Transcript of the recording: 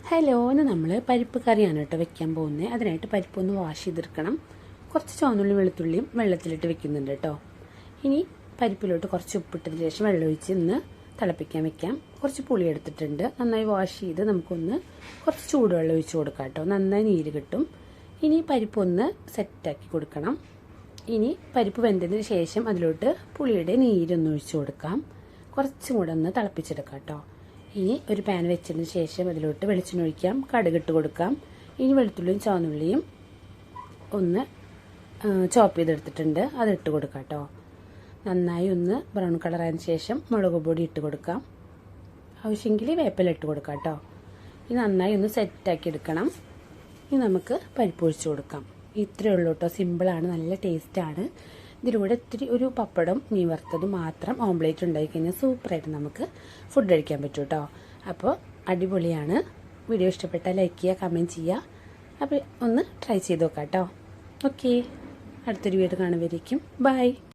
Hello, ഇന്ന് നമ്മൾ പരിപ്പ് കറിയാണ് കേട്ടോ വെക്കാൻ പോകുന്നത്. അതിനായിട്ട് പരിപ്പ് ഒന്ന് വാഷ് ചെയ്തെടുക്കണം. കുറച്ച് ചുവന്നുള്ളി വെളുത്തുള്ളിയും വെള്ളത്തിലിട്ട് വെക്കുന്നുണ്ട് കേട്ടോ. ഇനി പരിപ്പിലോട്ട് കുറച്ച് ഉപ്പിട്ടതിന് ശേഷം വെള്ളമൊഴിച്ച് ഇന്ന് തിളപ്പിക്കാൻ വെക്കാം. കുറച്ച് പുളി എടുത്തിട്ടുണ്ട്. നന്നായി വാഷ് ചെയ്ത് നമുക്കൊന്ന് കുറച്ച് ചൂടുവെള്ളം ഒഴിച്ച് കൊടുക്കാം കേട്ടോ. നന്നായി നീര് കിട്ടും. ഇനി പരിപ്പൊന്ന് സെറ്റാക്കി കൊടുക്കണം. ഇനി പരിപ്പ് വെന്തതിന് ശേഷം അതിലോട്ട് പുളിയുടെ നീരൊന്ന് ഒഴിച്ച് കൊടുക്കാം. കുറച്ചും കൂടെ ഒന്ന് തിളപ്പിച്ചെടുക്കാം കേട്ടോ. ഇനി ഒരു പാൻ വെച്ചതിന് ശേഷം അതിലോട്ട് വെളിച്ചെണ്ണ ഒഴിക്കാം, കടുകിട്ട് കൊടുക്കാം. ഇനി വെളുത്തുള്ളിയും ചുവന്നുള്ളിയും ഒന്ന് ചോപ്പ് ചെയ്തെടുത്തിട്ടുണ്ട്, അതിട്ട് കൊടുക്കാം കേട്ടോ. നന്നായി ഒന്ന് ബ്രൗൺ കളറായതിന് ശേഷം മുളക് പൊടി ഇട്ട് കൊടുക്കാം. ആവശ്യമെങ്കിൽ വേപ്പില ഇട്ട് കൊടുക്കാം കേട്ടോ. ഇത് നന്നായി ഒന്ന് സെറ്റാക്കി എടുക്കണം. ഇനി നമുക്ക് പരിപ്പ് ഒഴിച്ച് കൊടുക്കാം. ഇത്രയേ ഉള്ളൂ കേട്ടോ. സിമ്പിളാണ്, നല്ല ടേസ്റ്റാണ്. ഇതിലൂടെ ഇത്തിരി ഒരു പപ്പടം മീൻ വറുത്തത് മാത്രം ഓംപ്ലേറ്റ് ഉണ്ടാക്കി കഴിഞ്ഞാൽ സൂപ്പറായിട്ട് നമുക്ക് ഫുഡ് കഴിക്കാൻ പറ്റും കേട്ടോ. അപ്പോൾ അടിപൊളിയാണ്. വീഡിയോ ഇഷ്ടപ്പെട്ടാൽ ലൈക്ക് ചെയ്യുക, കമൻറ്റ് ചെയ്യുക. അപ്പോൾ ഒന്ന് ട്രൈ ചെയ്ത് നോക്കാം കേട്ടോ. ഓക്കെ, അടുത്തൊരു വീഡിയോ കാണുമ്പോഴേക്കും ബൈ.